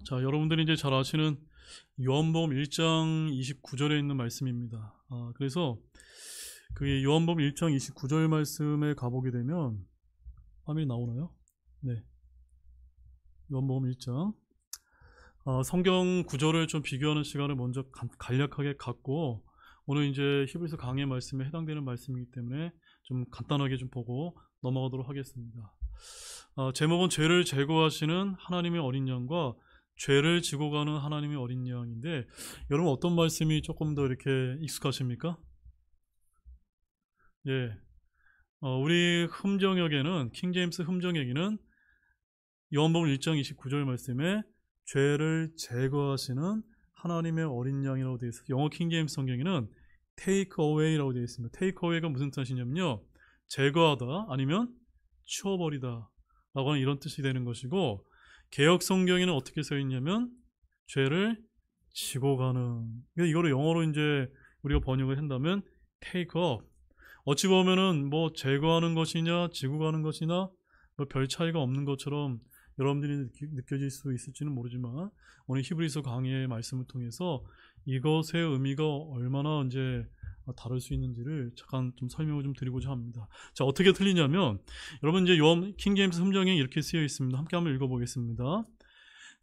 자, 여러분들이 이제 잘 아시는 요한복음 1장 29절에 있는 말씀입니다. 그래서 그 요한복음 1장 29절 말씀에 가보게 되면 화면이 나오나요? 네. 요한복음 1장. 성경 구절을 좀 비교하는 시간을 먼저 간략하게 갖고 오늘 이제 히브리서 강의 말씀에 해당되는 말씀이기 때문에 좀 간단하게 좀 보고 넘어가도록 하겠습니다. 제목은 죄를 제거하시는 하나님의 어린 양과 죄를 지고 가는 하나님의 어린 양인데, 여러분 어떤 말씀이 조금 더 이렇게 익숙하십니까? 예. 우리 흠정역에는, 킹제임스 흠정역에는 요한복음 1장 29절 말씀에 죄를 제거하시는 하나님의 어린 양이라고 되어 있어요. 영어 킹제임스 성경에는 take away라고 되어 있습니다. take away가 무슨 뜻이냐면요, 제거하다 아니면 치워버리다 라고 하는 이런 뜻이 되는 것이고, 개역 성경에는 어떻게 써 있냐면 죄를 지고 가는, 이거를 영어로 이제 우리가 번역을 한다면 take up. 어찌 보면은 뭐 제거하는 것이냐 지고 가는 것이나 뭐 별 차이가 없는 것처럼 여러분들이 느껴질 수 있을지는 모르지만, 오늘 히브리서 강의의 말씀을 통해서 이것의 의미가 얼마나 이제 다를 수 있는지를 잠깐 좀 설명을 좀 드리고자 합니다. 자, 어떻게 틀리냐면, 여러분 이제 킹제임스 흠정에 이렇게 쓰여 있습니다. 함께 한번 읽어보겠습니다.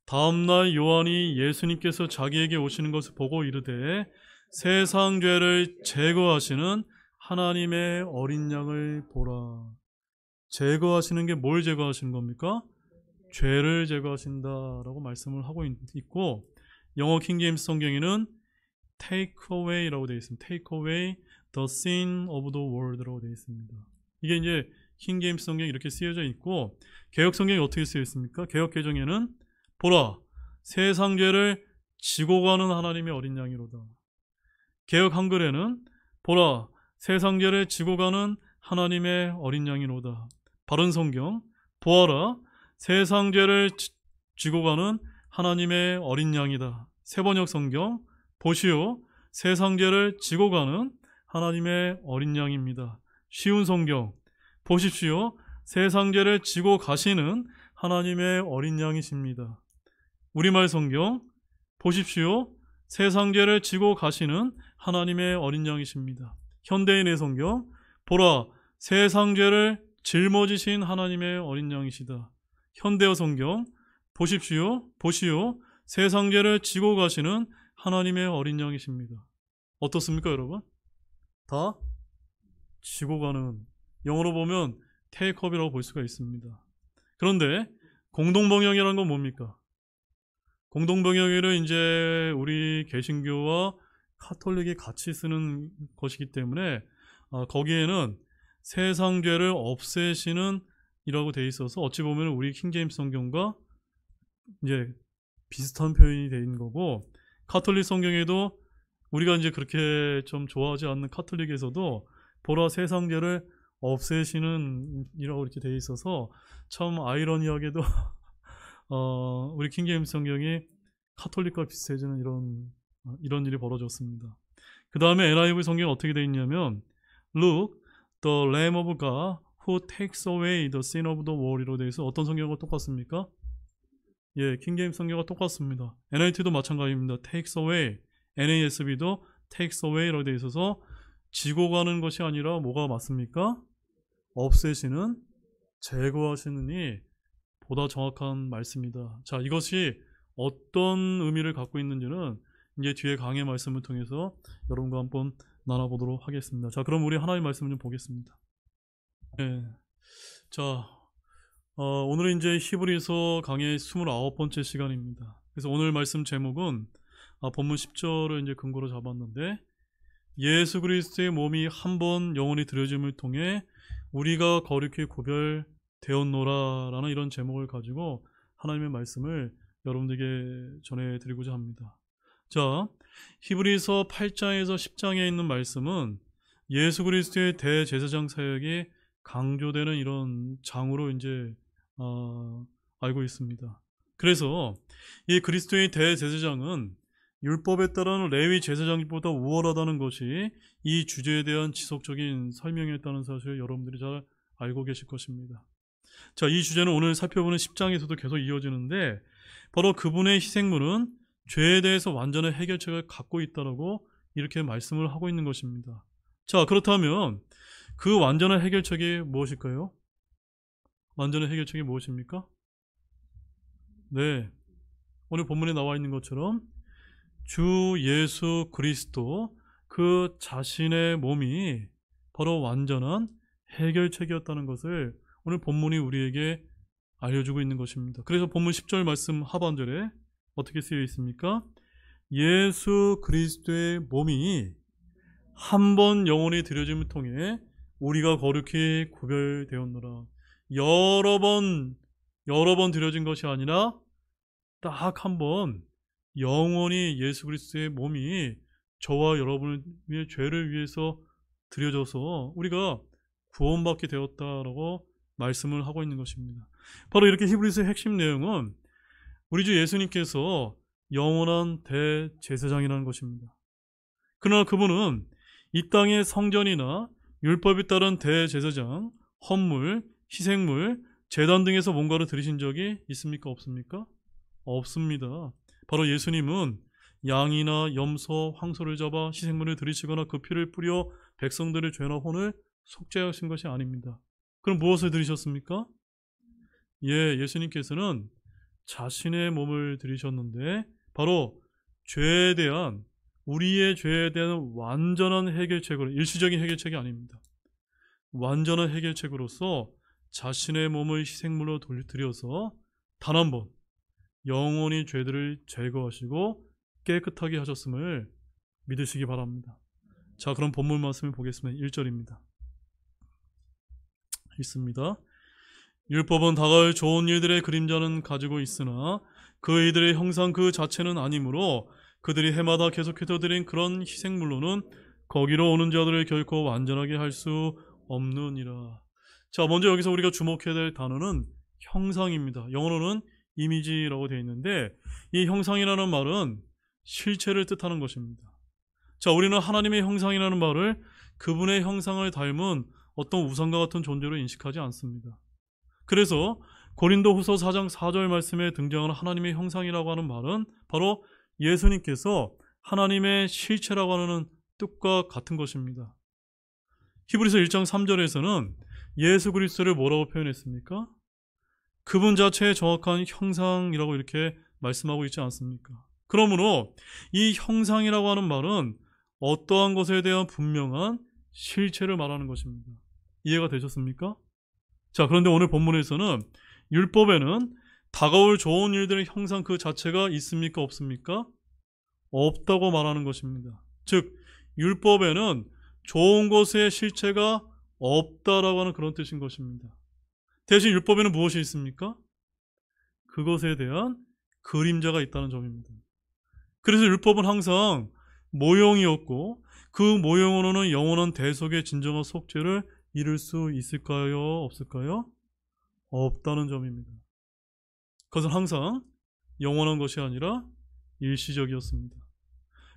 다음날 요한이 예수님께서 자기에게 오시는 것을 보고 이르되 세상 죄를 제거하시는 하나님의 어린 양을 보라. 제거하시는 게 뭘 제거하시는 겁니까? 죄를 제거하신다라고 말씀을 하고 있고, 영어 킹제임스 성경에는 take away라고 되어 있습니다. take away the sin of the world라고 되어 있습니다. 이게 이제 킹제임스 성경에 이렇게 쓰여져 있고, 개역 성경이 어떻게 쓰여 있습니까? 개역 개정에는 보라, 세상 죄를 지고 가는 하나님의 어린 양이로다. 개역 한글에는 보라, 세상 죄를 지고 가는 하나님의 어린 양이로다. 바른 성경, 보아라, 세상 죄를 지고 가는 하나님의 어린 양이다. 세번역 성경, 보시오, 세상 죄를 지고 가는 하나님의 어린 양입니다. 쉬운 성경, 보십시오, 세상 죄를 지고 가시는 하나님의 어린 양이십니다. 우리말 성경, 보십시오, 세상 죄를 지고 가시는 하나님의 어린 양이십니다. 현대인의 성경, 보라, 세상 죄를 짊어지신 하나님의 어린 양이시다. 현대어 성경, 보십시오, 보시오, 세상 죄를 지고 가시는 하나님의 어린 양이십니다. 어떻습니까, 여러분? 다 지고 가는, 영어로 보면 take up이라고 볼 수가 있습니다. 그런데 공동번역이라는 건 뭡니까? 공동번역을 이제 우리 개신교와 카톨릭이 같이 쓰는 것이기 때문에 거기에는 세상 죄를 없애시는 이라고 되어 있어서 어찌 보면 우리 킹제임스 성경과 이제 비슷한 표현이 되어 있는 거고, 카톨릭 성경에도 우리가 이제 그렇게 좀 좋아하지 않는 카톨릭에서도 보라, 세상 죄를 없애시는 이라고 이렇게 되어 있어서 참 아이러니하게도 우리 킹제임스 성경이 카톨릭과 비슷해지는 이런 일이 벌어졌습니다. 그 다음에 NIV 성경은 어떻게 되어 있냐면 Look, the Lamb of God who takes away the sin of the world이로 되어 있어. 어떤 성경과 똑같습니까? 예, 킹제임스 성경과 똑같습니다. NIT도 마찬가지입니다. takes away, NASB도 takes away라고 되어 있어서 지고 가는 것이 아니라 뭐가 맞습니까? 없애시는, 제거하시느니 보다 정확한 말씀이다. 자, 이것이 어떤 의미를 갖고 있는지는 이제 뒤에 강의 말씀을 통해서 여러분과 한번 나눠보도록 하겠습니다. 자, 그럼 우리 하나님의 말씀을 좀 보겠습니다. 네. 자, 오늘은 이제 히브리서 강의 29번째 시간입니다. 그래서 오늘 말씀 제목은 본문 10절을 이제 근거로 잡았는데, 예수 그리스도의 몸이 한 번 영원히 드려짐을 통해 우리가 거룩히 구별되었노라 라는 이런 제목을 가지고 하나님의 말씀을 여러분들에게 전해드리고자 합니다. 자, 히브리서 8장에서 10장에 있는 말씀은 예수 그리스도의 대제사장 사역이 강조되는 이런 장으로 이제 알고 있습니다. 그래서 이 그리스도의 대제사장은 율법에 따른 레위 제사장보다 우월하다는 것이 이 주제에 대한 지속적인 설명이었다는 사실을 여러분들이 잘 알고 계실 것입니다. 자, 이 주제는 오늘 살펴보는 10장에서도 계속 이어지는데, 바로 그분의 희생물은 죄에 대해서 완전한 해결책을 갖고 있다라고 이렇게 말씀을 하고 있는 것입니다. 자, 그렇다면 그 완전한 해결책이 무엇일까요? 완전한 해결책이 무엇입니까? 네, 오늘 본문에 나와 있는 것처럼 주 예수 그리스도 그 자신의 몸이 바로 완전한 해결책이었다는 것을 오늘 본문이 우리에게 알려주고 있는 것입니다. 그래서 본문 10절 말씀 하반절에 어떻게 쓰여 있습니까? 예수 그리스도의 몸이 한 번 영원히 드려짐을 통해 우리가 거룩히 구별되었노라. 여러 번 드려진 것이 아니라 딱 한 번 영원히 예수 그리스도의 몸이 저와 여러분의 죄를 위해서 드려져서 우리가 구원받게 되었다라고 말씀을 하고 있는 것입니다. 바로 이렇게 히브리서의 핵심 내용은 우리 주 예수님께서 영원한 대제사장이라는 것입니다. 그러나 그분은 이 땅의 성전이나 율법에 따른 대제사장, 헌물, 희생물, 제단 등에서 뭔가를 드리신 적이 있습니까? 없습니까? 없습니다. 바로 예수님은 양이나 염소, 황소를 잡아 희생물을 드리시거나 그 피를 뿌려 백성들의 죄나 혼을 속죄하신 것이 아닙니다. 그럼 무엇을 드리셨습니까? 예수님께서는 자신의 몸을 드리셨는데 바로 죄에 대한, 우리의 죄에 대한 완전한 해결책으로, 일시적인 해결책이 아닙니다. 완전한 해결책으로서 자신의 몸을 희생물로 드려서 단 한 번 영원히 죄들을 제거하시고 깨끗하게 하셨음을 믿으시기 바랍니다. 자, 그럼 본문 말씀을 보겠습니다. 1절입니다. 읽습니다. 율법은 다가올 좋은 일들의 그림자는 가지고 있으나 그 이들의 형상 그 자체는 아니므로 그들이 해마다 계속해서 드린 그런 희생물로는 거기로 오는 자들을 결코 완전하게 할 수 없느니라. 자, 먼저 여기서 우리가 주목해야 될 단어는 형상입니다. 영어로는 이미지라고 되어 있는데 이 형상이라는 말은 실체를 뜻하는 것입니다. 자, 우리는 하나님의 형상이라는 말을 그분의 형상을 닮은 어떤 우상과 같은 존재로 인식하지 않습니다. 그래서 고린도후서 4장 4절 말씀에 등장하는 하나님의 형상이라고 하는 말은 바로 예수님께서 하나님의 실체라고 하는 뜻과 같은 것입니다. 히브리서 1장 3절에서는 예수 그리스도를 뭐라고 표현했습니까? 그분 자체의 정확한 형상이라고 이렇게 말씀하고 있지 않습니까? 그러므로 이 형상이라고 하는 말은 어떠한 것에 대한 분명한 실체를 말하는 것입니다. 이해가 되셨습니까? 자, 그런데 오늘 본문에서는 율법에는 다가올 좋은 일들의 형상 그 자체가 있습니까? 없습니까? 없다고 말하는 것입니다. 즉, 율법에는 좋은 것의 실체가 없다라고 하는 그런 뜻인 것입니다. 대신 율법에는 무엇이 있습니까? 그것에 대한 그림자가 있다는 점입니다. 그래서 율법은 항상 모형이었고 그 모형으로는 영원한 대속의 진정한 속죄를 이룰 수 있을까요? 없을까요? 없다는 점입니다. 그것은 항상 영원한 것이 아니라 일시적이었습니다.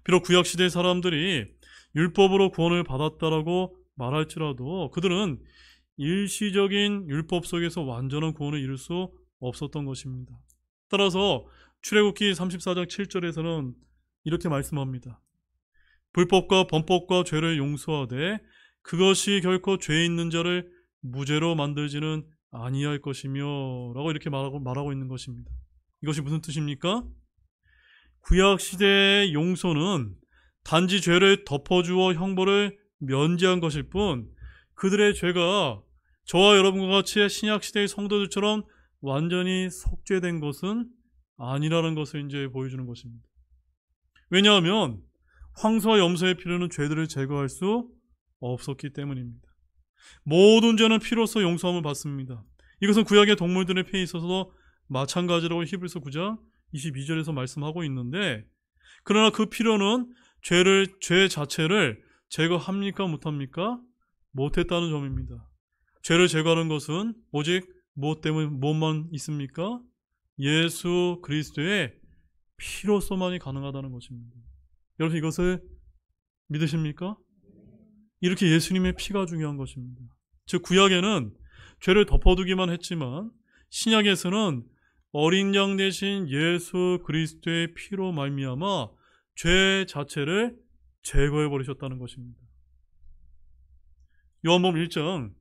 비록 구약시대 사람들이 율법으로 구원을 받았다라고 말할지라도 그들은 일시적인 율법 속에서 완전한 구원을 이룰 수 없었던 것입니다. 따라서 출애굽기 34장 7절에서는 이렇게 말씀합니다. 불법과 범법과 죄를 용서하되 그것이 결코 죄 있는 자를 무죄로 만들지는 아니할 것이며 라고 이렇게 말하고 있는 것입니다. 이것이 무슨 뜻입니까? 구약시대의 용서는 단지 죄를 덮어주어 형벌을 면제한 것일 뿐 그들의 죄가 저와 여러분과 같이 신약시대의 성도들처럼 완전히 속죄된 것은 아니라는 것을 이제 보여주는 것입니다. 왜냐하면 황소와 염소의 피로는 죄들을 제거할 수 없었기 때문입니다. 모든 죄는 피로서 용서함을 받습니다. 이것은 구약의 동물들의 피에 있어서도 마찬가지라고 히브리서 9장 22절에서 말씀하고 있는데 그러나 그 피로는 죄 자체를 제거합니까? 못합니까? 못했다는 점입니다. 죄를 제거하는 것은 오직 무엇만 있습니까? 예수 그리스도의 피로서만이 가능하다는 것입니다. 여러분 이것을 믿으십니까? 이렇게 예수님의 피가 중요한 것입니다. 즉 구약에는 죄를 덮어두기만 했지만 신약에서는 어린 양 대신 예수 그리스도의 피로 말미암아 죄 자체를 제거해 버리셨다는 것입니다. 요한복음 1장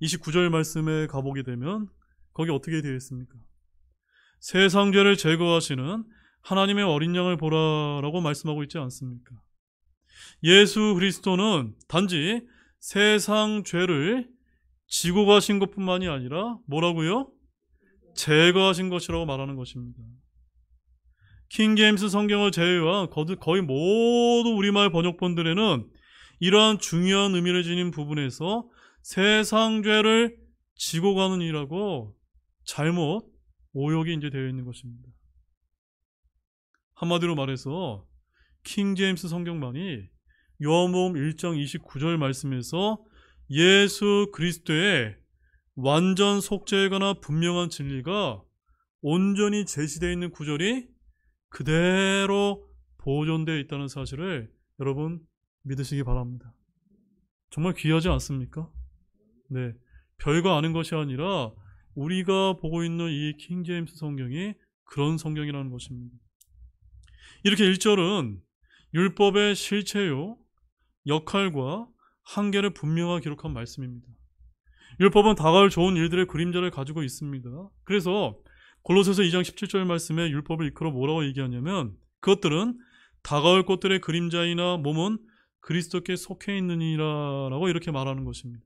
29절 말씀에 가보게 되면 거기 어떻게 되어 있습니까? 세상 죄를 제거하시는 하나님의 어린 양을 보라라고 말씀하고 있지 않습니까? 예수 그리스도는 단지 세상 죄를 지고 가신 것뿐만이 아니라 뭐라고요? 제거하신 것이라고 말하는 것입니다. 킹제임스 성경을 제외한 거의 모든 우리말 번역본들에는 이러한 중요한 의미를 지닌 부분에서 세상 죄를 지고 가는 이라고 잘못 오역이 이제 되어 있는 것입니다. 한마디로 말해서 킹제임스 성경만이 요한복음 1장 29절 말씀에서 예수 그리스도의 완전 속죄에 관한 분명한 진리가 온전히 제시되어 있는 구절이 그대로 보존되어 있다는 사실을 여러분 믿으시기 바랍니다. 정말 귀하지 않습니까? 네, 별거 아는 것이 아니라 우리가 보고 있는 이 킹제임스 성경이 그런 성경이라는 것입니다. 이렇게 1절은 율법의 실체요, 역할과 한계를 분명하게 기록한 말씀입니다. 율법은 다가올 좋은 일들의 그림자를 가지고 있습니다. 그래서 골로새서 2장 17절 말씀에 율법을 이끌어 뭐라고 얘기하냐면 그것들은 다가올 것들의 그림자이나 몸은 그리스도께 속해 있느니라 라고 이렇게 말하는 것입니다.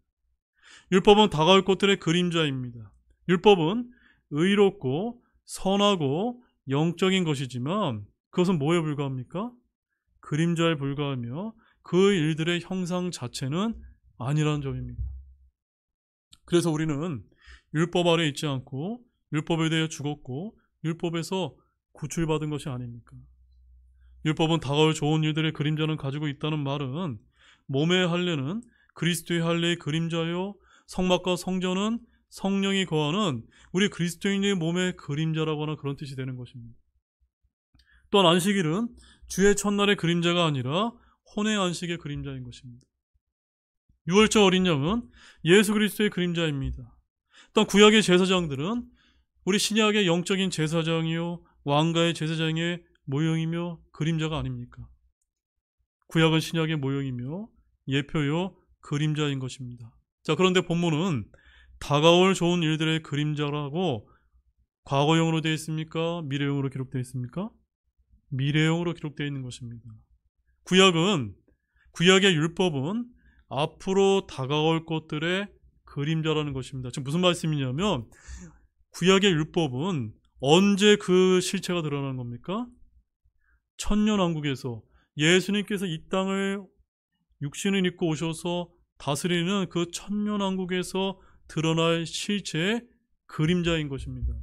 율법은 다가올 것들의 그림자입니다. 율법은 의롭고 선하고 영적인 것이지만 그것은 뭐에 불과합니까? 그림자에 불과하며 그 일들의 형상 자체는 아니라는 점입니다. 그래서 우리는 율법 아래 있지 않고 율법에 대해 죽었고 율법에서 구출받은 것이 아닙니까? 율법은 다가올 좋은 일들의 그림자는 가지고 있다는 말은 몸의 할례는 그리스도의 할례의 그림자요, 성막과 성전은 성령이 거하는 우리 그리스도인의 몸의 그림자라고 하는 그런 뜻이 되는 것입니다. 또한 안식일은 주의 첫날의 그림자가 아니라 혼의 안식의 그림자인 것입니다. 유월절 어린 양은 예수 그리스도의 그림자입니다. 또한 구약의 제사장들은 우리 신약의 영적인 제사장이요 왕가의 제사장의 모형이며 그림자가 아닙니까? 구약은 신약의 모형이며 예표요 그림자인 것입니다. 자, 그런데 본문은 다가올 좋은 일들의 그림자라고 과거형으로 되어 있습니까? 미래형으로 기록되어 있습니까? 미래형으로 기록되어 있는 것입니다. 구약의 율법은 앞으로 다가올 것들의 그림자라는 것입니다. 지금 무슨 말씀이냐면 구약의 율법은 언제 그 실체가 드러나는 겁니까? 천년왕국에서 예수님께서 이 땅을 육신을 입고 오셔서 다스리는 그 천년왕국에서 드러날 실체의 그림자인 것입니다.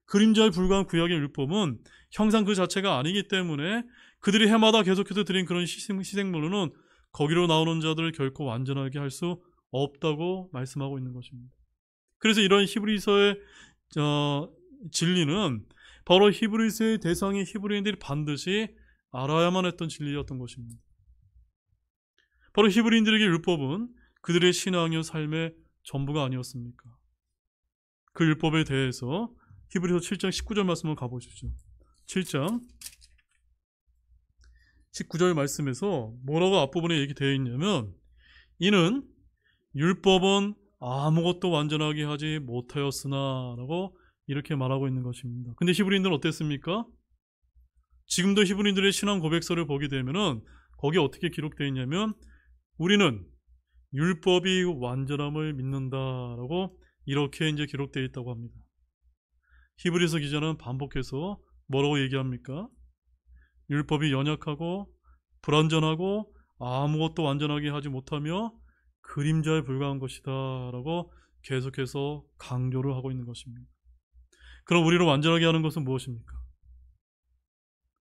그림자에 불과한 구약의 율법은 형상 그 자체가 아니기 때문에 그들이 해마다 계속해서 드린 그런 희생물로는 거기로 나오는 자들을 결코 완전하게 할 수 없다고 말씀하고 있는 것입니다. 그래서 이런 히브리서의 진리는 바로 히브리서의 대상인 히브리인들이 반드시 알아야만 했던 진리였던 것입니다. 바로 히브리인들에게 율법은 그들의 신앙이요 삶의 전부가 아니었습니까? 그 율법에 대해서 히브리서 7장 19절 말씀을 가보시죠. 7장 19절 말씀에서 뭐라고 앞부분에 얘기되어 있냐면 이는 율법은 아무것도 완전하게 하지 못하였으나 라고 이렇게 말하고 있는 것입니다. 근데 히브리인들은 어땠습니까? 지금도 히브리인들의 신앙 고백서를 보게 되면은 거기에 어떻게 기록되어 있냐면 우리는 율법이 완전함을 믿는다라고 이렇게 이제 기록되어 있다고 합니다. 히브리서 기자는 반복해서 뭐라고 얘기합니까? 율법이 연약하고 불완전하고 아무것도 완전하게 하지 못하며 그림자에 불과한 것이다 라고 계속해서 강조를 하고 있는 것입니다. 그럼 우리를 완전하게 하는 것은 무엇입니까?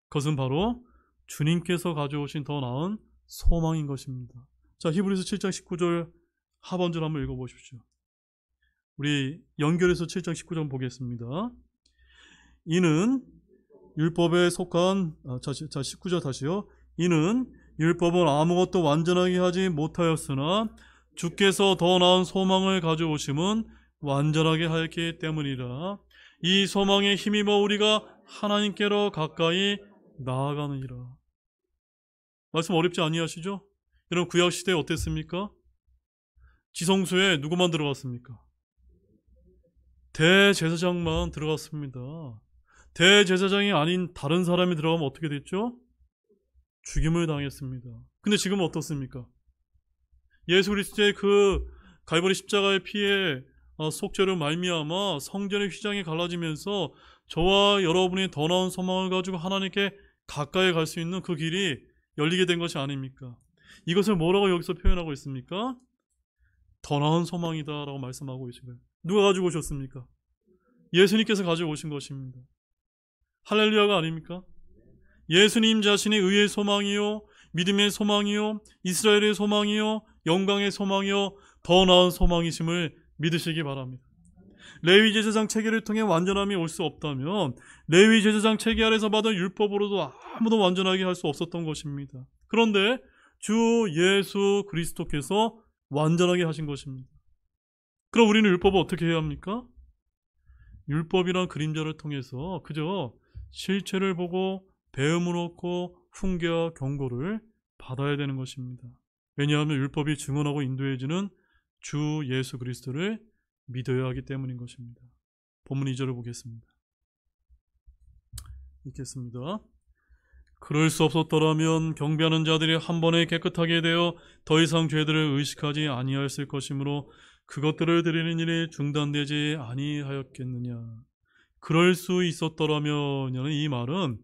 그것은 바로 주님께서 가져오신 더 나은 소망인 것입니다. 자, 히브리서 7장 19절 하반절 한번 읽어보십시오. 우리 연결해서 7장 19절 보겠습니다. 이는 율법에 속한 19절 다시요. 이는 율법은 아무것도 완전하게 하지 못하였으나 주께서 더 나은 소망을 가져오심은 완전하게 하였기 때문이라. 이 소망에 힘입어 우리가 하나님께로 가까이 나아가느니라. 말씀 어렵지 아니하시죠? 여러분 구약 시대에 어땠습니까? 지성소에 누구만 들어갔습니까? 대제사장만 들어갔습니다. 대제사장이 아닌 다른 사람이 들어가면 어떻게 됐죠? 죽임을 당했습니다. 근데 지금은 어떻습니까? 예수 그리스도의 그 갈보리 십자가의 피에 속죄로 말미암아 성전의 휘장이 갈라지면서 저와 여러분이 더 나은 소망을 가지고 하나님께 가까이 갈 수 있는 그 길이 열리게 된 것이 아닙니까? 이것을 뭐라고 여기서 표현하고 있습니까? 더 나은 소망이다 라고 말씀하고 계시고요. 누가 가지고 오셨습니까? 예수님께서 가지고 오신 것입니다. 할렐루야가 아닙니까? 예수님 자신이 의의 소망이요, 믿음의 소망이요, 이스라엘의 소망이요, 영광의 소망이요, 더 나은 소망이심을 믿으시기 바랍니다. 레위 제사장 체계를 통해 완전함이 올 수 없다면 레위 제사장 체계 아래서 받은 율법으로도 아무도 완전하게 할 수 없었던 것입니다. 그런데 주 예수 그리스도께서 완전하게 하신 것입니다. 그럼 우리는 율법을 어떻게 해야 합니까? 율법이란 그림자를 통해서 그저 실체를 보고 배움을 얻고 훈계와 경고를 받아야 되는 것입니다. 왜냐하면 율법이 증언하고 인도해주는 주 예수 그리스도를 믿어야 하기 때문인 것입니다. 본문 2절을 보겠습니다. 읽겠습니다. 그럴 수 없었더라면 경배하는 자들이 한 번에 깨끗하게 되어 더 이상 죄들을 의식하지 아니하였을 것이므로 그것들을 드리는 일이 중단되지 아니하였겠느냐. 그럴 수 있었더라면 이 말은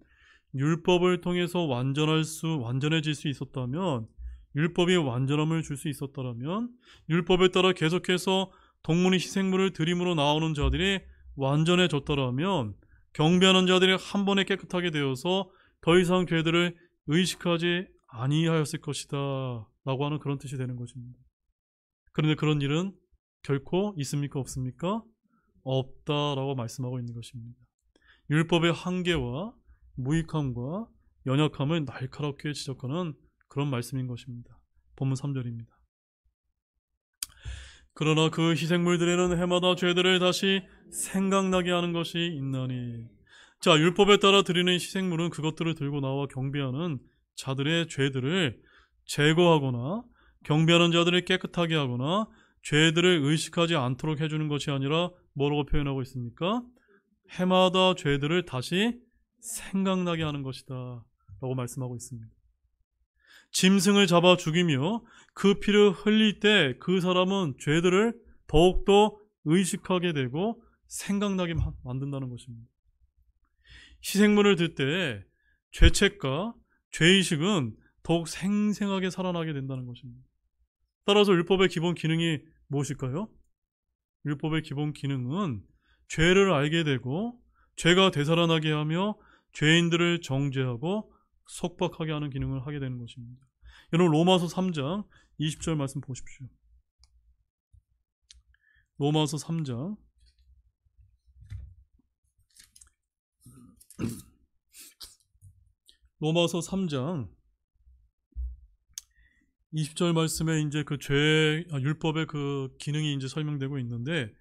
율법을 통해서 완전해질 수 있었다면, 율법이 완전함을 줄 수 있었다면, 율법에 따라 계속해서 동물의 희생물을 드림으로 나오는 자들이 완전해졌더라면 경배하는 자들이 한 번에 깨끗하게 되어서 더 이상 죄들을 의식하지 아니하였을 것이다 라고 하는 그런 뜻이 되는 것입니다. 그런데 그런 일은 결코 있습니까? 없습니까? 없다라고 말씀하고 있는 것입니다. 율법의 한계와 무익함과 연약함을 날카롭게 지적하는 그런 말씀인 것입니다. 본문 3절입니다. 그러나 그 희생물들에는 해마다 죄들을 다시 생각나게 하는 것이 있나니. 자, 율법에 따라 드리는 희생물은 그것들을 들고 나와 경배하는 자들의 죄들을 제거하거나 경배하는 자들을 깨끗하게 하거나 죄들을 의식하지 않도록 해주는 것이 아니라 뭐라고 표현하고 있습니까? 해마다 죄들을 다시 생각나게 하는 것이다 라고 말씀하고 있습니다. 짐승을 잡아 죽이며 그 피를 흘릴 때 그 사람은 죄들을 더욱더 의식하게 되고 생각나게 만든다는 것입니다. 희생물을 들 때 죄책과 죄의식은 더욱 생생하게 살아나게 된다는 것입니다. 따라서 율법의 기본 기능이 무엇일까요? 율법의 기본 기능은 죄를 알게 되고 죄가 되살아나게 하며 죄인들을 정죄하고 속박하게 하는 기능을 하게 되는 것입니다. 여러분 로마서 3장 20절 말씀 보십시오. 로마서 3장 로마서 3장 20절 말씀에 이제 그 율법의 그 기능이 이제 설명되고 있는데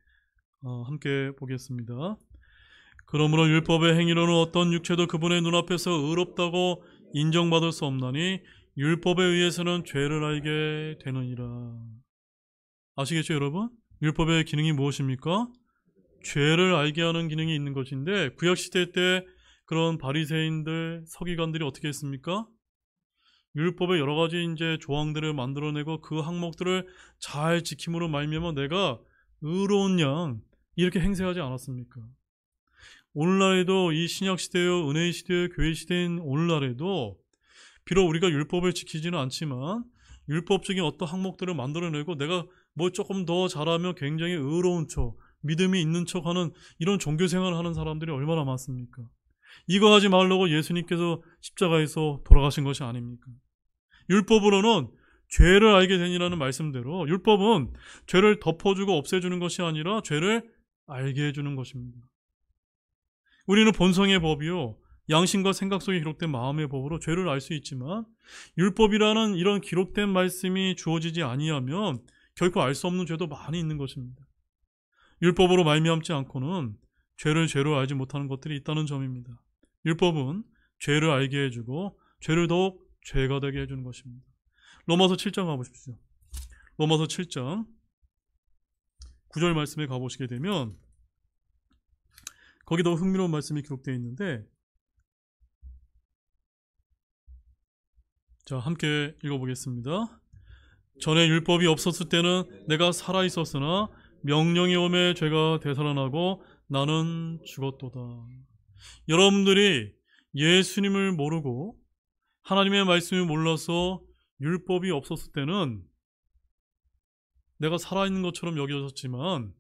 함께 보겠습니다. 그러므로 율법의 행위로는 어떤 육체도 그분의 눈앞에서 의롭다고 인정받을 수 없나니 율법에 의해서는 죄를 알게 되느니라. 아시겠죠 여러분? 율법의 기능이 무엇입니까? 죄를 알게 하는 기능이 있는 것인데 구약시대 때 그런 바리새인들, 서기관들이 어떻게 했습니까? 율법의 여러 가지 이제 조항들을 만들어내고 그 항목들을 잘 지킴으로 말미암아 내가 의로운 양 이렇게 행세하지 않았습니까? 오늘날에도 이 신약시대요, 은혜의 시대요, 교회 시대인 오늘날에도 비록 우리가 율법을 지키지는 않지만 율법적인 어떤 항목들을 만들어내고 내가 뭐 조금 더 잘하면 굉장히 의로운 척, 믿음이 있는 척하는 이런 종교생활을 하는 사람들이 얼마나 많습니까? 이거 하지 말라고 예수님께서 십자가에서 돌아가신 것이 아닙니까? 율법으로는 죄를 알게 되니라는 말씀대로 율법은 죄를 덮어주고 없애주는 것이 아니라 죄를 알게 해주는 것입니다. 우리는 본성의 법이요 양심과 생각 속에 기록된 마음의 법으로 죄를 알 수 있지만 율법이라는 이런 기록된 말씀이 주어지지 아니하면 결코 알 수 없는 죄도 많이 있는 것입니다. 율법으로 말미암지 않고는 죄를 죄로 알지 못하는 것들이 있다는 점입니다. 율법은 죄를 알게 해주고 죄를 더욱 죄가 되게 해주는 것입니다. 로마서 7장 가보십시오. 로마서 7장 9절 말씀에 가보시게 되면 거기도 흥미로운 말씀이 기록되어 있는데, 자, 함께 읽어보겠습니다. 전에 율법이 없었을 때는 내가 살아있었으나 명령이 오매 죄가 되살아나고 나는 죽었도다. 여러분들이 예수님을 모르고 하나님의 말씀을 몰라서 율법이 없었을 때는 내가 살아있는 것처럼 여겨졌지만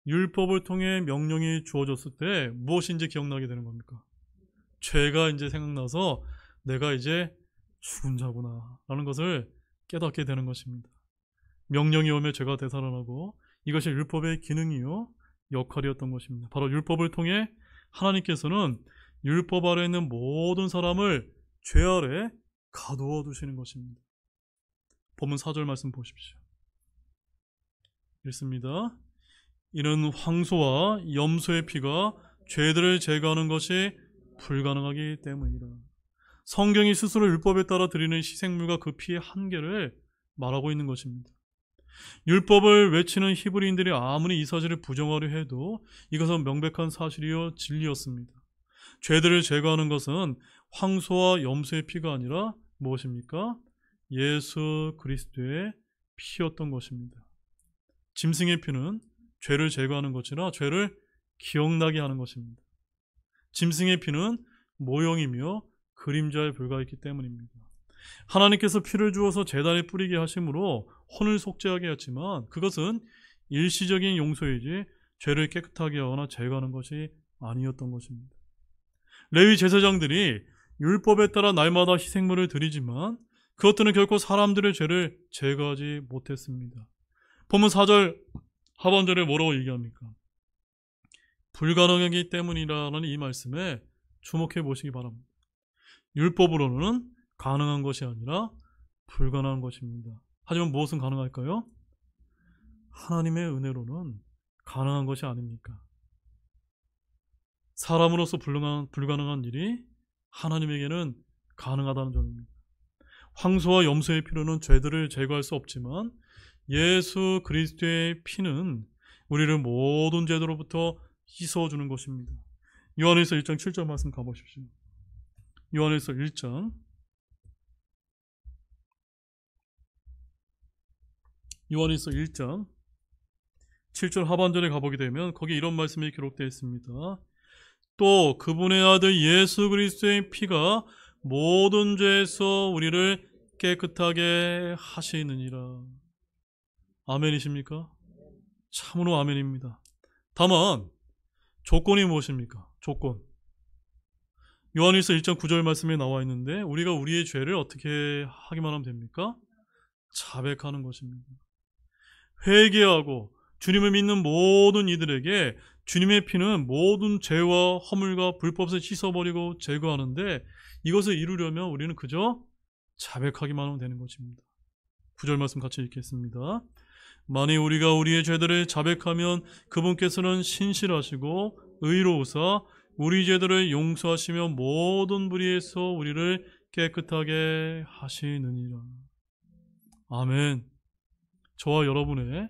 율법을 통해 명령이 주어졌을 때 무엇인지 기억나게 되는 겁니까? 죄가 이제 생각나서 내가 이제 죽은 자구나 라는 것을 깨닫게 되는 것입니다. 명령이 오면 죄가 되살아나고 이것이 율법의 기능이요 역할이었던 것입니다. 바로 율법을 통해 하나님께서는 율법 아래 있는 모든 사람을 죄 아래 가두어 두시는 것입니다. 본문 4절 말씀 보십시오. 읽습니다. 이는 황소와 염소의 피가 죄들을 제거하는 것이 불가능하기 때문이라. 성경이 스스로 율법에 따라 드리는 희생물과 그 피의 한계를 말하고 있는 것입니다. 율법을 외치는 히브리인들이 아무리 이 사실을 부정하려 해도 이것은 명백한 사실이요 진리였습니다. 죄들을 제거하는 것은 황소와 염소의 피가 아니라 무엇입니까? 예수 그리스도의 피였던 것입니다. 짐승의 피는 죄를 제거하는 것이나 죄를 기억나게 하는 것입니다. 짐승의 피는 모형이며 그림자에 불과했기 때문입니다. 하나님께서 피를 주어서 제단에 뿌리게 하심으로 혼을 속죄하게 했지만 그것은 일시적인 용서이지 죄를 깨끗하게 하거나 제거하는 것이 아니었던 것입니다. 레위 제사장들이 율법에 따라 날마다 희생물을 드리지만 그것들은 결코 사람들의 죄를 제거하지 못했습니다. 본문 4절 하반절에 뭐라고 얘기합니까? 불가능하기 때문이라는 이 말씀에 주목해 보시기 바랍니다. 율법으로는 가능한 것이 아니라 불가능한 것입니다. 하지만 무엇은 가능할까요? 하나님의 은혜로는 가능한 것이 아닙니까? 사람으로서 불가능한 일이 하나님에게는 가능하다는 점입니다. 황소와 염소의 피로는 죄들을 제거할 수 없지만 예수 그리스도의 피는 우리를 모든 죄로부터 씻어주는 것입니다. 요한일서 1장 7절 말씀 가보십시오. 요한일서 1장 7절 하반절에 가보게 되면 거기 이런 말씀이 기록되어 있습니다. 또 그분의 아들 예수 그리스도의 피가 모든 죄에서 우리를 깨끗하게 하시느니라. 아멘이십니까? 참으로 아멘입니다. 다만 조건이 무엇입니까? 조건. 요한일서 1장 9절 말씀에 나와 있는데 우리가 우리의 죄를 어떻게 하기만 하면 됩니까? 자백하는 것입니다. 회개하고 주님을 믿는 모든 이들에게 주님의 피는 모든 죄와 허물과 불법을 씻어버리고 제거하는데 이것을 이루려면 우리는 그저 자백하기만 하면 되는 것입니다. 9절 말씀 같이 읽겠습니다. 만일 우리가 우리의 죄들을 자백하면 그분께서는 신실하시고 의로우사 우리 죄들을 용서하시며 모든 불의에서 우리를 깨끗하게 하시느니라. 아멘. 저와 여러분의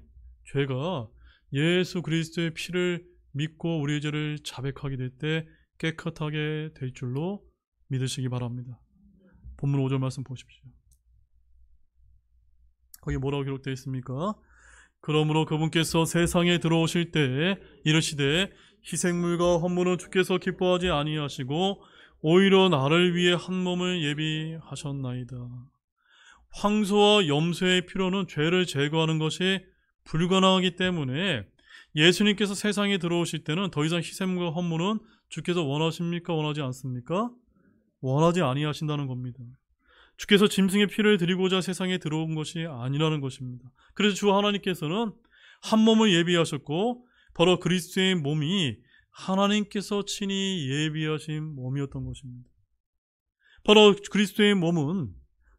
죄가 예수 그리스도의 피를 믿고 우리의 죄를 자백하게 될 때 깨끗하게 될 줄로 믿으시기 바랍니다. 본문 5절 말씀 보십시오. 거기 뭐라고 기록되어 있습니까? 그러므로 그분께서 세상에 들어오실 때에 이르시되 희생물과 헌물은 주께서 기뻐하지 아니하시고 오히려 나를 위해 한 몸을 예비하셨나이다. 황소와 염소의 피로는 죄를 제거하는 것이 불가능하기 때문에 예수님께서 세상에 들어오실 때는 더 이상 희생물과 헌물은 주께서 원하십니까? 원하지 않습니까? 원하지 아니하신다는 겁니다. 주께서 짐승의 피를 드리고자 세상에 들어온 것이 아니라는 것입니다. 그래서 주 하나님께서는 한 몸을 예비하셨고 바로 그리스도의 몸이 하나님께서 친히 예비하신 몸이었던 것입니다. 바로 그리스도의 몸은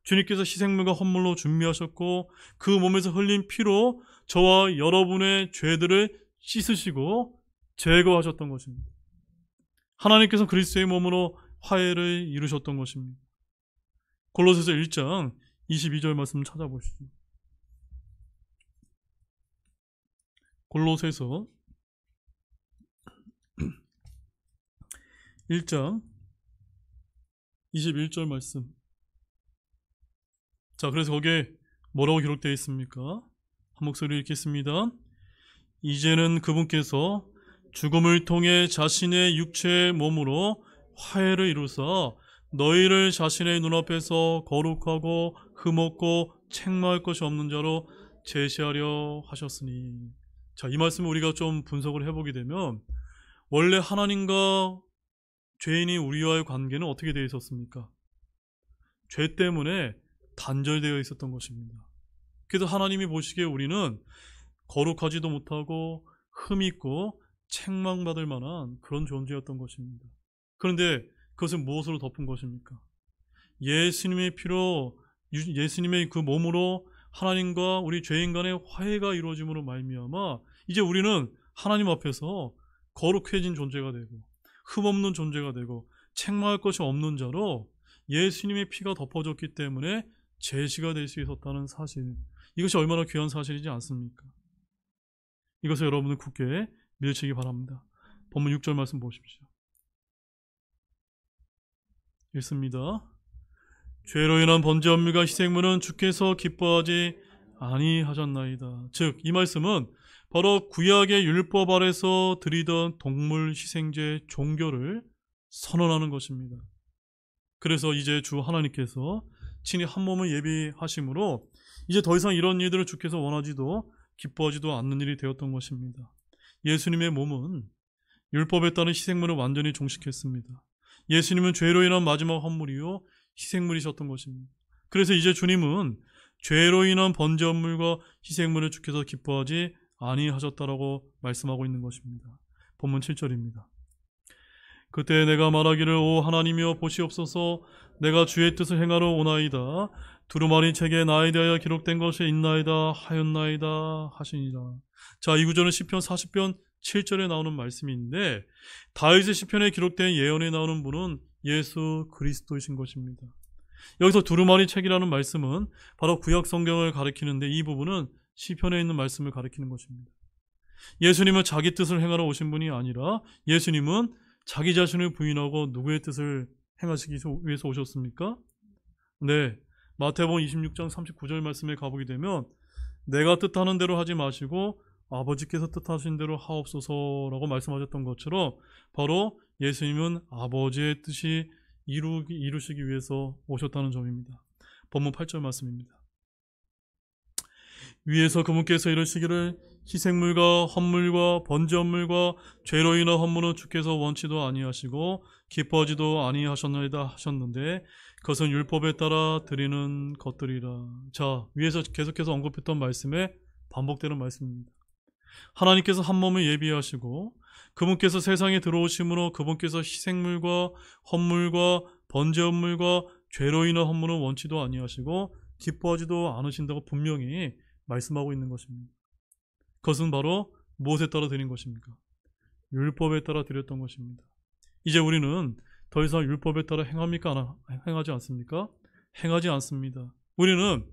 주님께서 희생물과 헌물로 준비하셨고 그 몸에서 흘린 피로 저와 여러분의 죄들을 씻으시고 제거하셨던 것입니다. 하나님께서 그리스도의 몸으로 화해를 이루셨던 것입니다. 골로새서 1장 22절 말씀 찾아보시죠. 골로새서 1장 21절 말씀. 자, 그래서 거기에 뭐라고 기록되어 있습니까? 한 목소리 읽겠습니다. 이제는 그분께서 죽음을 통해 자신의 육체의 몸으로 화해를 이루사 너희를 자신의 눈앞에서 거룩하고 흠없고 책망할 것이 없는 자로 제시하려 하셨으니. 자, 이 말씀을 우리가 좀 분석을 해보게 되면 원래 하나님과 죄인이 우리와의 관계는 어떻게 되어 있었습니까? 죄 때문에 단절되어 있었던 것입니다. 그래서 하나님이 보시기에 우리는 거룩하지도 못하고 흠있고 책망받을 만한 그런 존재였던 것입니다. 그런데 그것은 무엇으로 덮은 것입니까? 예수님의 피로, 예수님의 그 몸으로 하나님과 우리 죄인 간의 화해가 이루어짐으로 말미암아 이제 우리는 하나님 앞에서 거룩해진 존재가 되고 흠없는 존재가 되고 책망할 것이 없는 자로 예수님의 피가 덮어졌기 때문에 제시가 될 수 있었다는 사실, 이것이 얼마나 귀한 사실이지 않습니까? 이것을 여러분은 굳게 밀치기 바랍니다. 본문 6절 말씀 보십시오. 읽습니다. 죄로 인한 번제 업무가 희생물은 주께서 기뻐하지 아니하셨나이다. 즉, 이 말씀은 바로 구약의 율법 아래서 드리던 동물 희생제 종교를 선언하는 것입니다. 그래서 이제 주 하나님께서 친히 한 몸을 예비하심으로 이제 더 이상 이런 일들을 주께서 원하지도 기뻐하지도 않는 일이 되었던 것입니다. 예수님의 몸은 율법에 따른 희생물을 완전히 종식했습니다. 예수님은 죄로 인한 마지막 헌물이요 희생물이셨던 것입니다. 그래서 이제 주님은 죄로 인한 번제 헌물과 희생물을 주께서 기뻐하지 아니하셨다라고 말씀하고 있는 것입니다. 본문 7절입니다. 그때 내가 말하기를 오 하나님이여 보시옵소서 내가 주의 뜻을 행하러 오나이다. 두루마리 책에 나에 대하여 기록된 것이 있나이다 하였나이다 하시니라. 자, 이 구절은 시편 40편 7절에 나오는 말씀인데 다윗의 시편에 기록된 예언에 나오는 분은 예수 그리스도이신 것입니다. 여기서 두루마리 책이라는 말씀은 바로 구약 성경을 가리키는데 이 부분은 시편에 있는 말씀을 가리키는 것입니다. 예수님은 자기 뜻을 행하러 오신 분이 아니라 예수님은 자기 자신을 부인하고 누구의 뜻을 행하시기 위해서 오셨습니까? 네, 마태복음 26장 39절 말씀에 가보게 되면 내가 뜻하는 대로 하지 마시고 아버지께서 뜻하신 대로 하옵소서라고 말씀하셨던 것처럼 바로 예수님은 아버지의 뜻이 이루시기 위해서 오셨다는 점입니다. 본문 8절 말씀입니다. 위에서 그분께서 이르시기를 희생물과 헌물과 번제 헌물과 죄로 인한 헌물은 주께서 원치도 아니하시고 기뻐하지도 아니하셨나이다 하셨는데 그것은 율법에 따라 드리는 것들이라. 자, 위에서 계속해서 언급했던 말씀에 반복되는 말씀입니다. 하나님께서 한 몸을 예비하시고 그분께서 세상에 들어오심으로 그분께서 희생물과 헌물과 번제 헌물과 죄로 인한 헌물은 원치도 아니하시고 기뻐하지도 않으신다고 분명히 말씀하고 있는 것입니다. 그것은 바로 무엇에 따라 드린 것입니까? 율법에 따라 드렸던 것입니다. 이제 우리는 더 이상 율법에 따라 행합니까? 행하지 않습니까? 행하지 않습니다. 우리는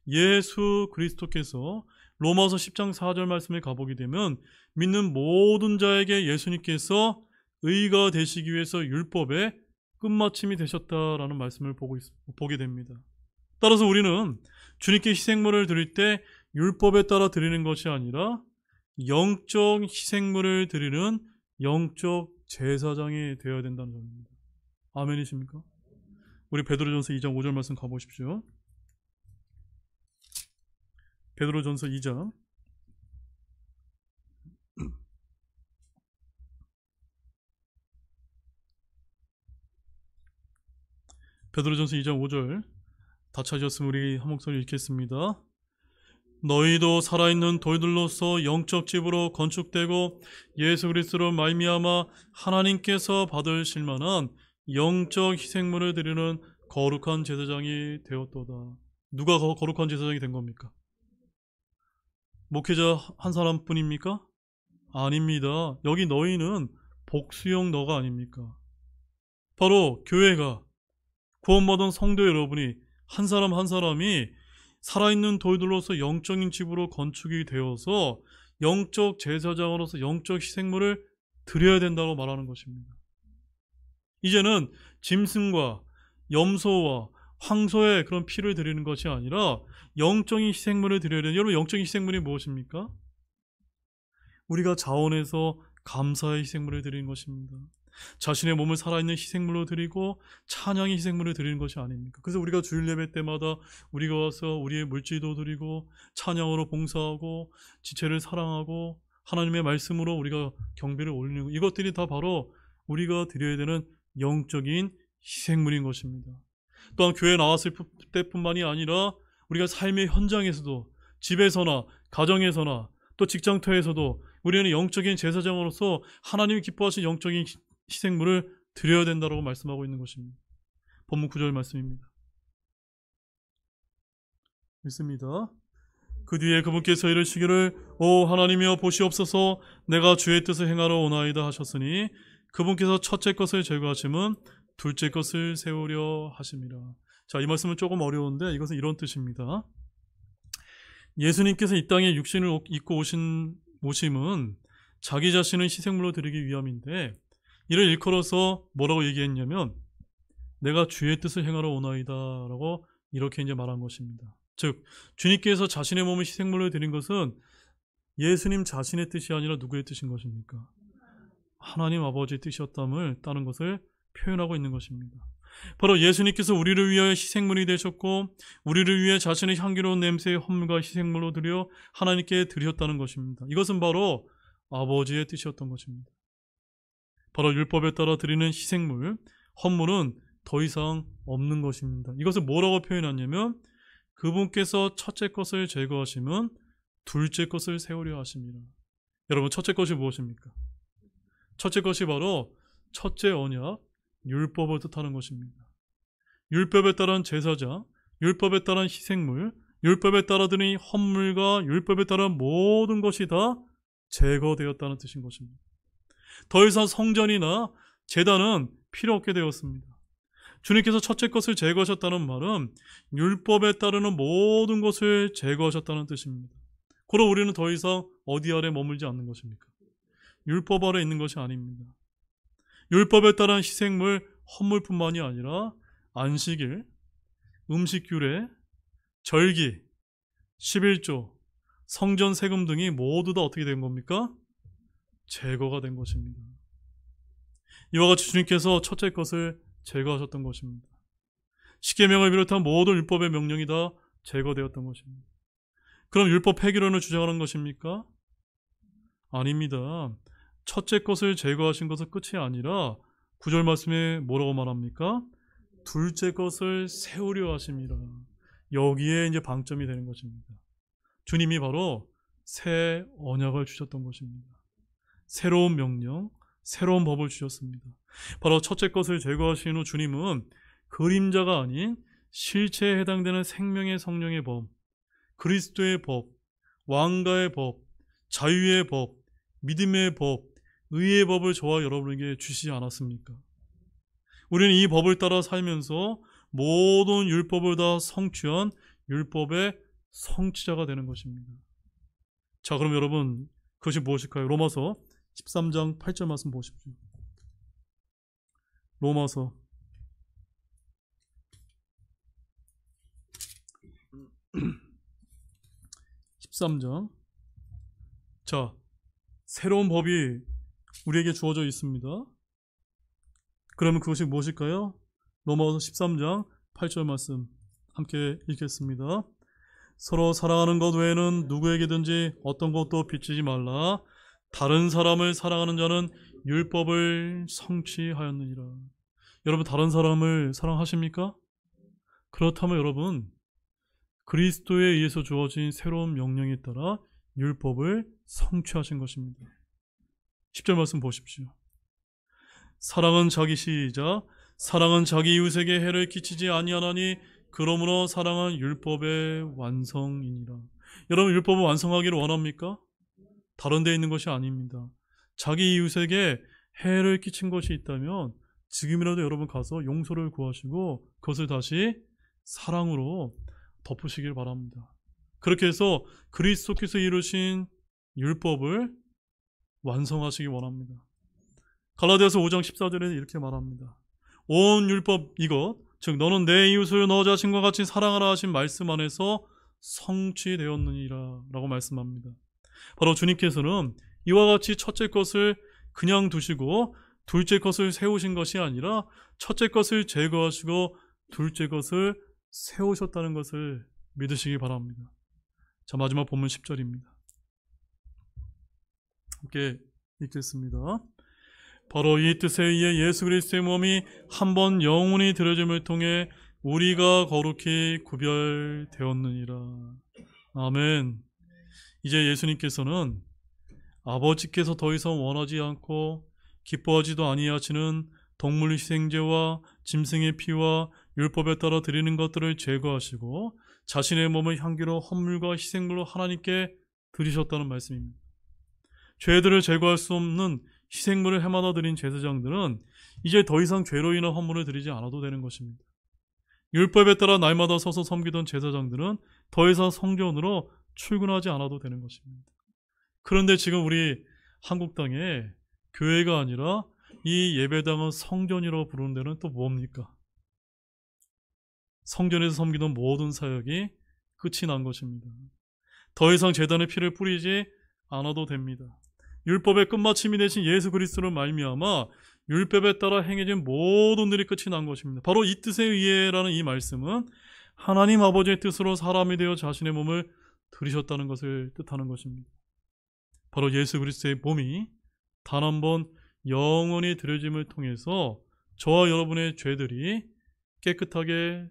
예수 그리스도께서 로마서 10장 4절 말씀에 가보게 되면 믿는 모든 자에게 예수님께서 의가 되시기 위해서 율법의 끝마침이 되셨다라는 말씀을 보게 됩니다. 따라서 우리는 주님께 희생물을 드릴 때 율법에 따라 드리는 것이 아니라 영적 희생물을 드리는 영적 제사장이 되어야 된다는 점입니다. 아멘이십니까? 우리 베드로전서 2장 5절 말씀 가보십시오. 베드로전서 2장 베드로전서 2장 5절 다 찾으셨으면 우리 한 목소리 읽겠습니다. 너희도 살아있는 돌들로서 영적 집으로 건축되고 예수 그리스도로 말미암아 하나님께서 받으실 만한 영적 희생물을 드리는 거룩한 제사장이 되었도다. 누가 거룩한 제사장이 된 겁니까? 목회자 한 사람뿐입니까? 아닙니다. 여기 너희는 복수형 너가 아닙니까? 바로 교회가 구원받은 성도 여러분이 한 사람 한 사람이 살아있는 돌들로서 영적인 집으로 건축이 되어서 영적 제사장으로서 영적 희생물을 드려야 된다고 말하는 것입니다. 이제는 짐승과 염소와 황소의 그런 피를 드리는 것이 아니라 영적인 희생물을 드려야 되는, 여러분 영적인 희생물이 무엇입니까? 우리가 자원해서 감사의 희생물을 드리는 것입니다. 자신의 몸을 살아있는 희생물로 드리고 찬양의 희생물을 드리는 것이 아닙니까? 그래서 우리가 주일 예배 때마다 우리가 와서 우리의 물질도 드리고 찬양으로 봉사하고 지체를 사랑하고 하나님의 말씀으로 우리가 경배를 올리는, 이것들이 다 바로 우리가 드려야 되는 영적인 희생물인 것입니다. 또한 교회에 나왔을 때뿐만이 아니라 우리가 삶의 현장에서도, 집에서나 가정에서나 또 직장터에서도 우리는 영적인 제사장으로서 하나님이 기뻐하신 영적인 희생물을 드려야 된다고 말씀하고 있는 것입니다. 본문 9절 말씀입니다. 읽습니다. 그 뒤에 그분께서 이르시기를 오 하나님이여 보시옵소서 내가 주의 뜻을 행하러 오나이다 하셨으니 그분께서 첫째 것을 제거하심은 둘째 것을 세우려 하심이라. 자, 이 말씀은 조금 어려운데 이것은 이런 뜻입니다. 예수님께서 이 땅에 육신을 입고 오심은 자기 자신을 희생물로 드리기 위함인데, 이를 일컬어서 뭐라고 얘기했냐면 내가 주의 뜻을 행하러 오나이다 라고 이렇게 이제 말한 것입니다. 즉 주님께서 자신의 몸을 희생물로 드린 것은 예수님 자신의 뜻이 아니라 누구의 뜻인 것입니까? 하나님 아버지의 뜻이었다는 것을 표현하고 있는 것입니다. 바로 예수님께서 우리를 위하여 희생물이 되셨고 우리를 위해 자신의 향기로운 냄새의 헌물과 희생물로 드려 하나님께 드렸다는 것입니다. 이것은 바로 아버지의 뜻이었던 것입니다. 바로 율법에 따라 드리는 희생물, 헌물은 더 이상 없는 것입니다. 이것을 뭐라고 표현하냐면 그분께서 첫째 것을 제거하시면 둘째 것을 세우려 하십니다. 여러분 첫째 것이 무엇입니까? 첫째 것이 바로 첫째 언약, 율법을 뜻하는 것입니다. 율법에 따른 제사장, 율법에 따른 희생물, 율법에 따라 드린 헌물과 율법에 따른 모든 것이 다 제거되었다는 뜻인 것입니다. 더 이상 성전이나 제단은 필요 없게 되었습니다. 주님께서 첫째 것을 제거하셨다는 말은 율법에 따르는 모든 것을 제거하셨다는 뜻입니다. 그럼 우리는 더 이상 어디 아래 머물지 않는 것입니까? 율법 아래 있는 것이 아닙니다. 율법에 따른 희생물, 헌물뿐만이 아니라 안식일, 음식규례, 절기, 11조, 성전 세금 등이 모두 다 어떻게 된 겁니까? 제거가 된 것입니다. 이와 같이 주님께서 첫째 것을 제거하셨던 것입니다. 십계명을 비롯한 모든 율법의 명령이 다 제거되었던 것입니다. 그럼 율법 폐기론을 주장하는 것입니까? 아닙니다. 첫째 것을 제거하신 것은 끝이 아니라 9절 말씀에 뭐라고 말합니까? 둘째 것을 세우려 하십니다. 여기에 이제 방점이 되는 것입니다. 주님이 바로 새 언약을 주셨던 것입니다. 새로운 명령, 새로운 법을 주셨습니다. 바로 첫째 것을 제거하신 후 주님은 그림자가 아닌 실체에 해당되는 생명의 성령의 법, 그리스도의 법, 왕가의 법, 자유의 법, 믿음의 법, 의의 법을 저와 여러분에게 주시지 않았습니까? 우리는 이 법을 따라 살면서 모든 율법을 다 성취한 율법의 성취자가 되는 것입니다. 자, 그럼 여러분 그것이 무엇일까요? 로마서 13장 8절 말씀 보십시오. 로마서 13장. 자, 새로운 법이 우리에게 주어져 있습니다. 그러면 그것이 무엇일까요? 로마서 13장 8절 말씀 함께 읽겠습니다. 서로 사랑하는 것 외에는 누구에게든지 어떤 것도 비치지 말라. 다른 사람을 사랑하는 자는 율법을 성취하였느니라. 여러분 다른 사람을 사랑하십니까? 그렇다면 여러분 그리스도에 의해서 주어진 새로운 명령에 따라 율법을 성취하신 것입니다. 10절 말씀 보십시오. 사랑은 자기 시작 사랑은 자기 이웃에게 해를 끼치지 아니하나니 그러므로 사랑은 율법의 완성이니라. 여러분 율법을 완성하기를 원합니까? 다른 데 있는 것이 아닙니다. 자기 이웃에게 해를 끼친 것이 있다면 지금이라도 여러분 가서 용서를 구하시고 그것을 다시 사랑으로 덮으시길 바랍니다. 그렇게 해서 그리스도께서 이루신 율법을 완성하시기 원합니다. 갈라디아서 5장 14절에 이렇게 말합니다. 온 율법 이것, 즉 너는 내 이웃을 너 자신과 같이 사랑하라 하신 말씀 안에서 성취되었느니라 라고 말씀합니다. 바로 주님께서는 이와 같이 첫째 것을 그냥 두시고 둘째 것을 세우신 것이 아니라 첫째 것을 제거하시고 둘째 것을 세우셨다는 것을 믿으시기 바랍니다. 자, 마지막 본문 10절입니다. 함께 읽겠습니다. 바로 이 뜻에 의해 예수 그리스도의 몸이 한 번 영원히 드려짐을 통해 우리가 거룩히 구별되었느니라. 아멘. 이제 예수님께서는 아버지께서 더 이상 원하지 않고 기뻐하지도 아니하시는 동물 희생제와 짐승의 피와 율법에 따라 드리는 것들을 제거하시고 자신의 몸을 향기로 헌물과 희생물로 하나님께 드리셨다는 말씀입니다. 죄들을 제거할 수 없는 희생물을 해마다 드린 제사장들은 이제 더 이상 죄로 인한 헌물을 드리지 않아도 되는 것입니다. 율법에 따라 날마다 서서 섬기던 제사장들은 더 이상 성전으로 출근하지 않아도 되는 것입니다. 그런데 지금 우리 한국 땅에 교회가 아니라 이 예배당은 성전이라고 부르는 데는 또 뭡니까? 성전에서 섬기던 모든 사역이 끝이 난 것입니다. 더 이상 제단의 피를 뿌리지 않아도 됩니다. 율법의 끝마침이 되신 예수 그리스도를 말미암아 율법에 따라 행해진 모든 일이 끝이 난 것입니다. 바로 이 뜻에 의해라는 이 말씀은 하나님 아버지의 뜻으로 사람이 되어 자신의 몸을 들이셨다는 것을 뜻하는 것입니다. 바로 예수 그리스도의 몸이 단 한 번 영원히 드려짐을 통해서 저와 여러분의 죄들이 깨끗하게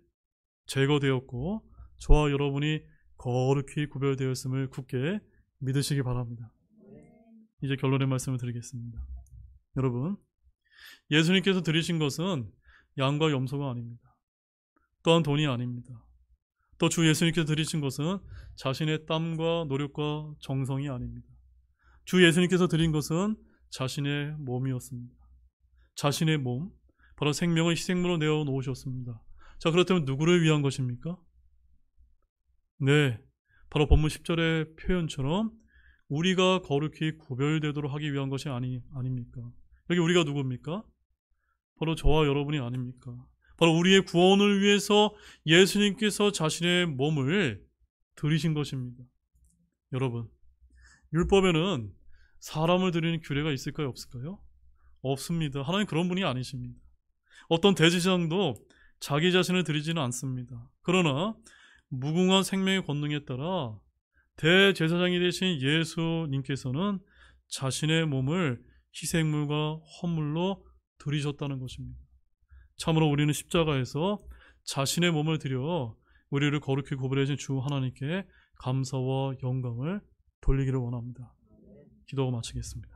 제거되었고 저와 여러분이 거룩히 구별되었음을 굳게 믿으시기 바랍니다. 이제 결론의 말씀을 드리겠습니다. 여러분, 예수님께서 드리신 것은 양과 염소가 아닙니다. 또한 돈이 아닙니다. 또 주 예수님께서 드리신 것은 자신의 땀과 노력과 정성이 아닙니다. 주 예수님께서 드린 것은 자신의 몸이었습니다. 자신의 몸, 바로 생명을 희생물로 내어놓으셨습니다. 자, 그렇다면 누구를 위한 것입니까? 네, 바로 본문 10절의 표현처럼 우리가 거룩히 구별되도록 하기 위한 것이 아닙니까? 여기 우리가 누굽니까? 바로 저와 여러분이 아닙니까? 바로 우리의 구원을 위해서 예수님께서 자신의 몸을 드리신 것입니다. 여러분, 율법에는 사람을 드리는 규례가 있을까요? 없을까요? 없습니다. 하나님 그런 분이 아니십니다. 어떤 대제사장도 자기 자신을 드리지는 않습니다. 그러나 무궁한 생명의 권능에 따라 대제사장이 되신 예수님께서는 자신의 몸을 희생물과 헌물로 드리셨다는 것입니다. 참으로 우리는 십자가에서 자신의 몸을 드려 우리를 거룩히 구별해 주신 주 하나님께 감사와 영광을 돌리기를 원합니다. 기도하고 마치겠습니다.